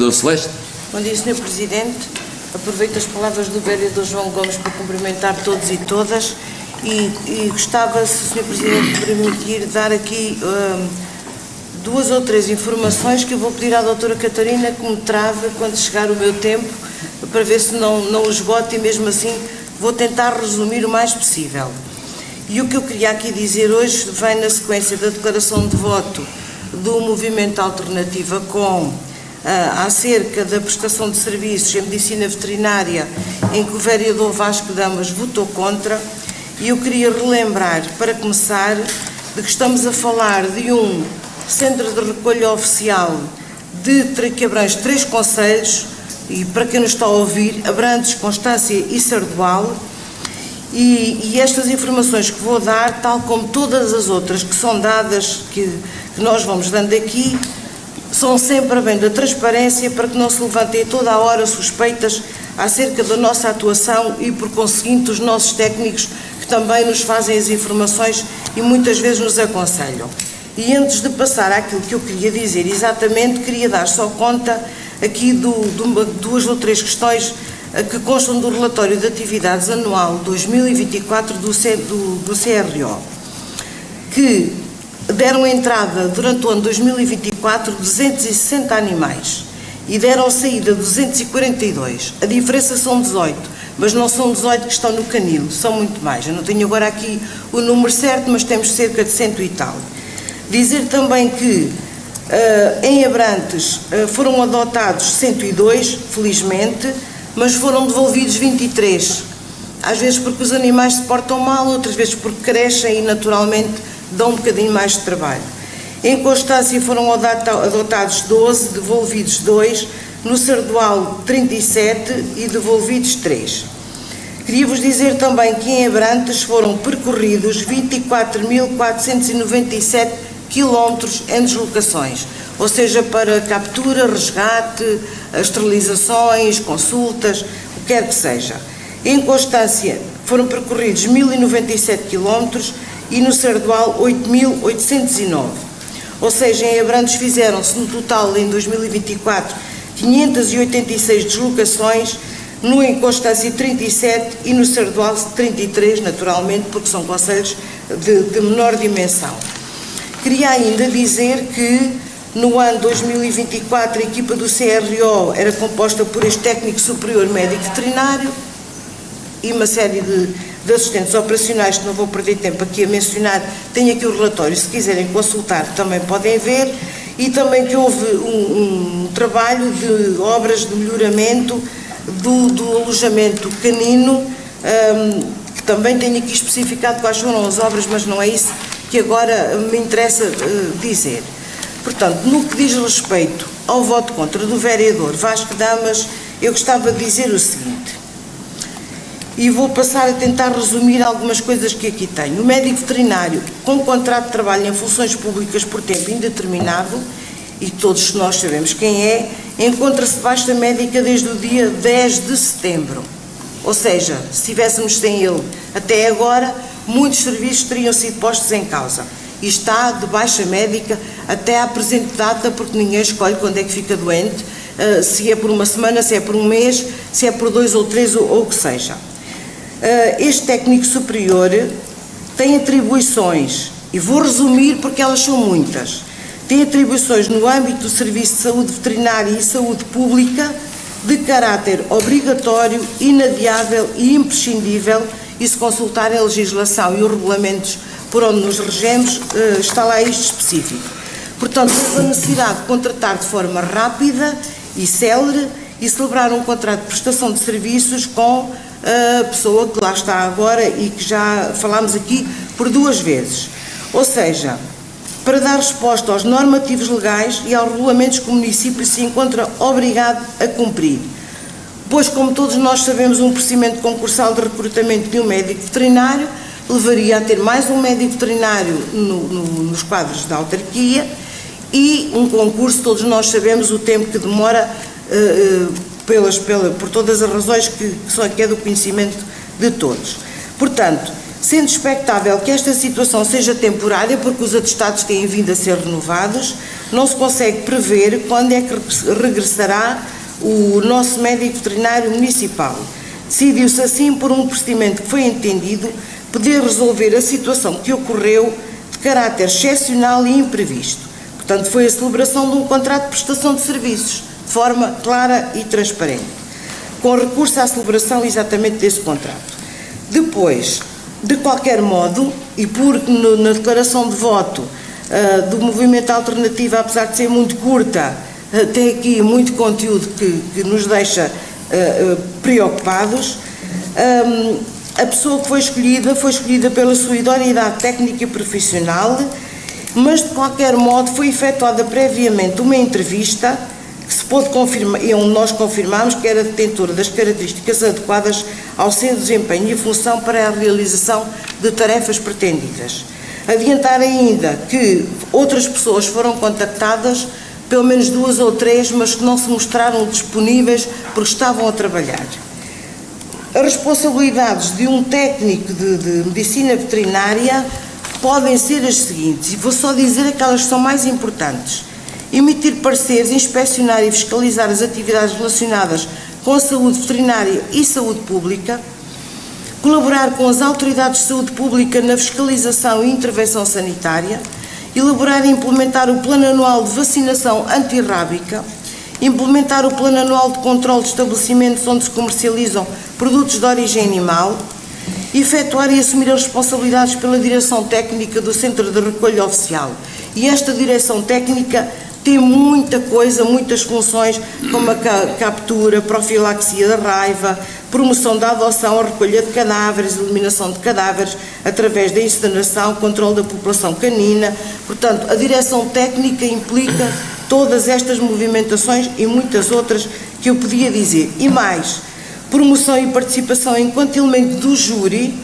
vereador Celeste. Bom dia, Sr. Presidente. Aproveito as palavras do vereador João Gomes para cumprimentar todos e todas e gostava, se o Sr. Presidente me permitir, dar aqui duas ou três informações que eu vou pedir à doutora Catarina que me trave quando chegar o meu tempo, para ver se não esgoto, e mesmo assim vou tentar resumir o mais possível. E o que eu queria aqui dizer hoje vem na sequência da declaração de voto do Movimento Alternativa Com acerca da prestação de serviços em medicina veterinária, em que o vereador Vasco Damas votou contra, e eu queria relembrar, para começar, de que estamos a falar de um centro de recolha oficial que abrange 3 concelhos, e para quem nos está a ouvir, Abrantes, Constância e Sardual, e estas informações que vou dar, tal como todas as outras que são dadas, que nós vamos dando aqui, são sempre a bem da transparência, para que não se levantem a toda a hora suspeitas acerca da nossa atuação e, por conseguinte, os nossos técnicos que também nos fazem as informações e muitas vezes nos aconselham. E antes de passar àquilo que eu queria dizer exatamente, queria dar só conta aqui de 2 ou 3 questões que constam do relatório de atividades anual 2024 do CRO, que deram entrada durante o ano 2024 260 animais e deram saída 242. A diferença são 18, mas não são 18 que estão no canil, são muito mais. Eu não tenho agora aqui o número certo, mas temos cerca de 100 e tal. Dizer também que em Abrantes foram adotados 102, felizmente, mas foram devolvidos 23. Às vezes porque os animais se portam mal, outras vezes porque crescem e naturalmente dão um bocadinho mais de trabalho. Em Constância foram adotados 12, devolvidos 2, no Sardual 37 e devolvidos 3. Queria-vos dizer também que em Abrantes foram percorridos 24.497 quilómetros em deslocações, ou seja, para captura, resgate, esterilizações, consultas, o que quer que seja. Em Constância foram percorridos 1.097 quilómetros e no Sardual 8.809. Ou seja, em Abrantes fizeram-se no total em 2024 586 deslocações, no em Constância 37 e no Sardual 33, naturalmente, porque são concelhos de menor dimensão. Queria ainda dizer que no ano 2024 a equipa do CRO era composta por este técnico superior médico veterinário e uma série de assistentes operacionais que não vou perder tempo aqui a mencionar. Tenho aqui o relatório, se quiserem consultar também podem ver, e também que houve um trabalho de obras de melhoramento do alojamento canino, que também tenho aqui especificado quais foram as obras, mas não é isso que agora me interessa dizer. Portanto, no que diz respeito ao voto contra do vereador Vasco Damas, eu gostava de dizer o seguinte, e vou passar a tentar resumir algumas coisas que aqui tenho. O médico veterinário com contrato de trabalho em funções públicas por tempo indeterminado, e todos nós sabemos quem é, encontra-se de baixa médica desde o dia 10 de setembro. Ou seja, se estivéssemos sem ele até agora, muitos serviços teriam sido postos em causa. E está de baixa médica até à presente data, porque ninguém escolhe quando é que fica doente, se é por uma semana, se é por um mês, se é por 2 ou 3 ou o que seja. Este técnico superior tem atribuições, e vou resumir porque elas são muitas. Tem atribuições no âmbito do Serviço de Saúde Veterinária e Saúde Pública de caráter obrigatório, inadiável e imprescindível, e se consultarem a legislação e os regulamentos por onde nos regemos, está lá isto específico. Portanto, houve a necessidade de contratar de forma rápida e célere e celebrar um contrato de prestação de serviços com a pessoa que lá está agora e que já falámos aqui por 2 vezes. Ou seja, para dar resposta aos normativos legais e aos regulamentos que o município se encontra obrigado a cumprir. Pois, como todos nós sabemos, um procedimento concursal de recrutamento de um médico veterinário levaria a ter mais um médico veterinário nos quadros da autarquia, e um concurso, todos nós sabemos o tempo que demora, por todas as razões que é do conhecimento de todos. Portanto, sendo expectável que esta situação seja temporária, porque os atestados têm vindo a ser renovados, não se consegue prever quando é que regressará o nosso médico veterinário municipal. Decidiu-se assim, por um procedimento que foi entendido, poder resolver a situação que ocorreu de caráter excepcional e imprevisto. Portanto, foi a celebração de um contrato de prestação de serviços, de forma clara e transparente, com recurso à celebração exatamente desse contrato. Depois, de qualquer modo, e porque na declaração de voto do Movimento Alternativo, apesar de ser muito curta, tem aqui muito conteúdo que nos deixa preocupados, a pessoa que foi escolhida pela sua idoneidade técnica e profissional, mas de qualquer modo foi efetuada previamente uma entrevista que se pôde confirmar, e onde nós confirmámos que era detentora das características adequadas ao seu desempenho e função para a realização de tarefas pretendidas. Adiantar ainda que outras pessoas foram contactadas, pelo menos 2 ou 3, mas que não se mostraram disponíveis porque estavam a trabalhar. As responsabilidades de um técnico de medicina veterinária podem ser as seguintes, e vou só dizer aquelas que são mais importantes: emitir pareceres, inspecionar e fiscalizar as atividades relacionadas com a saúde veterinária e saúde pública, colaborar com as autoridades de saúde pública na fiscalização e intervenção sanitária, elaborar e implementar o Plano Anual de Vacinação Antirrábica, implementar o Plano Anual de Controle de Estabelecimentos onde se comercializam produtos de origem animal, efetuar e assumir as responsabilidades pela direção técnica do Centro de Recolha Oficial. E esta direção técnica tem muita coisa, muitas funções, como a captura, profilaxia da raiva, promoção da adoção, a recolha de cadáveres, eliminação de cadáveres, através da incineração, controle da população canina. Portanto, a direção técnica implica todas estas movimentações e muitas outras que eu podia dizer. E mais, promoção e participação enquanto elemento do júri,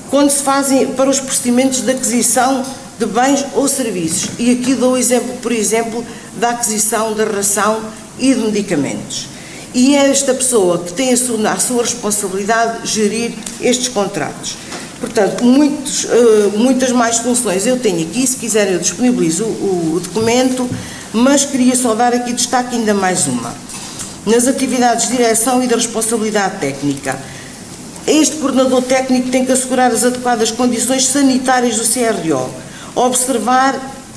quando se fazem para os procedimentos de aquisição de bens ou serviços. E aqui dou o exemplo, por exemplo, da aquisição da ração e de medicamentos. E é esta pessoa que tem a sua responsabilidade gerir estes contratos. Portanto, muitas mais funções eu tenho aqui, se quiserem eu disponibilizo o documento, mas queria só dar aqui destaque ainda mais uma. Nas atividades de direção e da responsabilidade técnica, este coordenador técnico tem que assegurar as adequadas condições sanitárias do CRO,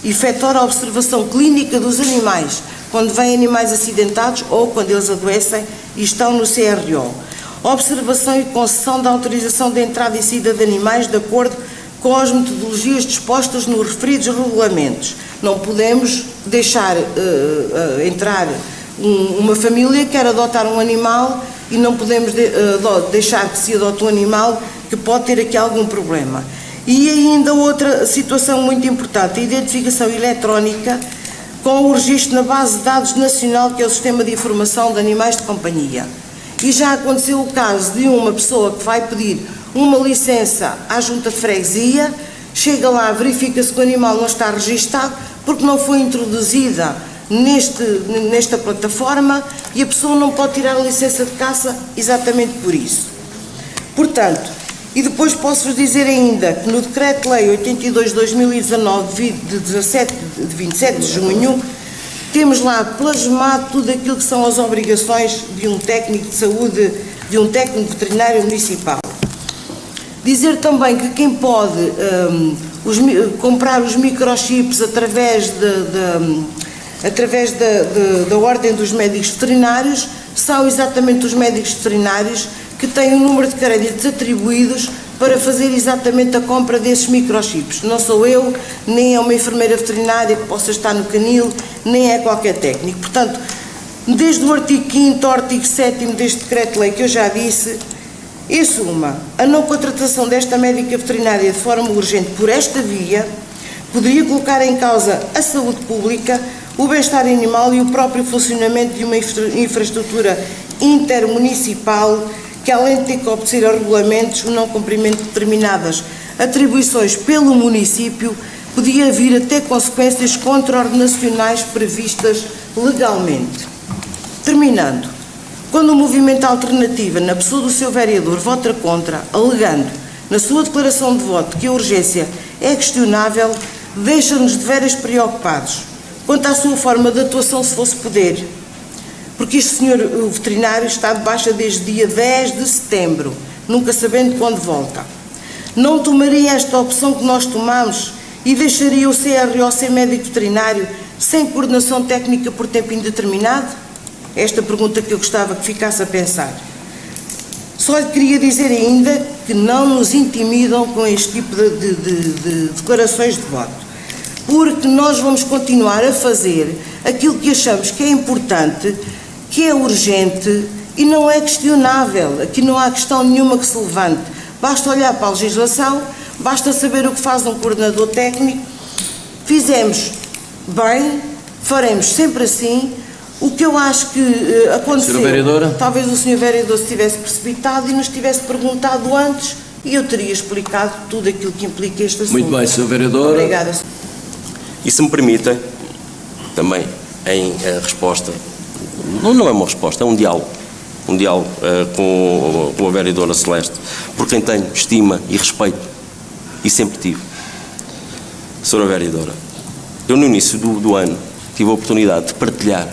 efetuar a observação clínica dos animais, quando vêm animais acidentados ou quando eles adoecem e estão no CRO. Observação e concessão da autorização de entrada e saída de animais de acordo com as metodologias dispostas nos referidos regulamentos. Não podemos deixar entrar uma família que quer adotar um animal e não podemos deixar que se adote um animal que pode ter aqui algum problema. E ainda outra situação muito importante, a identificação eletrónica com o registro na base de dados nacional, que é o Sistema de Informação de Animais de Companhia. E já aconteceu o caso de uma pessoa que vai pedir uma licença à junta de freguesia, chega lá, verifica-se que o animal não está registado porque não foi introduzida nesta plataforma e a pessoa não pode tirar a licença de caça exatamente por isso. Portanto, e depois posso-vos dizer ainda que no Decreto-Lei 82/2019 de 27 de junho, temos lá plasmado tudo aquilo que são as obrigações de um técnico de saúde, de um técnico veterinário municipal. Dizer também que quem pode comprar os microchips através da Ordem dos Médicos Veterinários são exatamente os médicos veterinários que têm o número de créditos atribuídos para fazer exatamente a compra desses microchips. Não sou eu, nem é uma enfermeira veterinária que possa estar no canil, nem é qualquer técnico. Portanto, desde o artigo 5º ao artigo 7º deste decreto-lei que eu já disse, em suma, a não contratação desta médica veterinária de forma urgente por esta via poderia colocar em causa a saúde pública, o bem-estar animal e o próprio funcionamento de uma infraestrutura intermunicipal que, além de ter que obedecer a regulamentos, o não cumprimento de determinadas atribuições pelo município, podia vir a ter consequências contraordenacionais previstas legalmente. Terminando, quando o Movimento Alternativa, na pessoa do seu vereador, vota contra, alegando na sua declaração de voto que a urgência é questionável, deixa-nos de veras preocupados, quanto à sua forma de atuação, se fosse poder. Porque este senhor veterinário está de baixa desde dia 10 de setembro, nunca sabendo quando volta. Não tomaria esta opção que nós tomamos e deixaria o CRO ser médico veterinário sem coordenação técnica por tempo indeterminado? Esta pergunta que eu gostava que ficasse a pensar. Só lhe queria dizer ainda que não nos intimidam com este tipo de declarações de voto, porque nós vamos continuar a fazer aquilo que achamos que é importante, que é urgente e não é questionável. Aqui não há questão nenhuma que se levante. Basta olhar para a legislação, basta saber o que faz um coordenador técnico. Fizemos bem, faremos sempre assim. O que eu acho que aconteceu, talvez o Sr. Vereador se tivesse precipitado e nos tivesse perguntado antes e eu teria explicado tudo aquilo que implica este assunto. Muito bem, Sr. Vereador. Obrigada. E se me permitem, também em resposta, não é uma resposta, é um diálogo com a vereadora Celeste, por quem tenho estima e respeito, e sempre tive. Sra. Vereadora, eu no início do ano tive a oportunidade de partilhar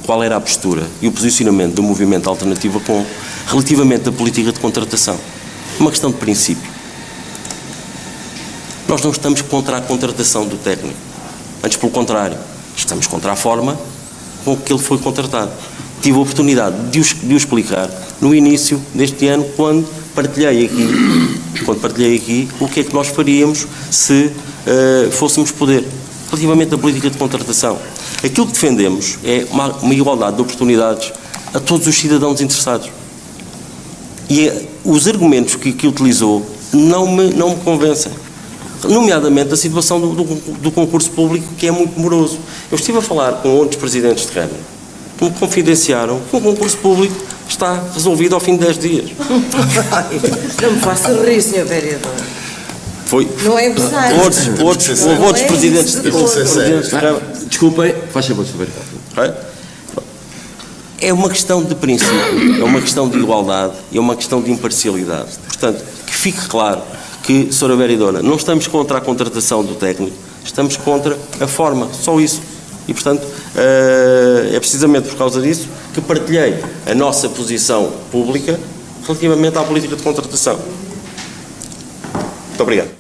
qual era a postura e o posicionamento do movimento Alternativa relativamente à política de contratação. Uma questão de princípio. Nós não estamos contra a contratação do técnico. Antes, pelo contrário, estamos contra a forma com que ele foi contratado. Tive a oportunidade de o explicar no início deste ano, quando partilhei aqui o que é que nós faríamos se fôssemos poder, relativamente à política de contratação. Aquilo que defendemos é uma igualdade de oportunidades a todos os cidadãos interessados. E os argumentos que utilizou não me convencem. Nomeadamente a situação do concurso público, que é muito moroso. Eu estive a falar com outros presidentes de Câmara que me confidenciaram que o concurso público está resolvido ao fim de 10 dias. Não me faça rir, Sr. Vereador. Não é empresário. Outros presidentes de Câmara. Desculpem, faz favor, Sr. Vereador. É uma questão de princípio, é uma questão de igualdade e é uma questão de imparcialidade. Portanto, que fique claro que, Sra. Vereadora, não estamos contra a contratação do técnico, estamos contra a forma, só isso. E, portanto, é precisamente por causa disso que partilhei a nossa posição pública relativamente à política de contratação. Muito obrigado.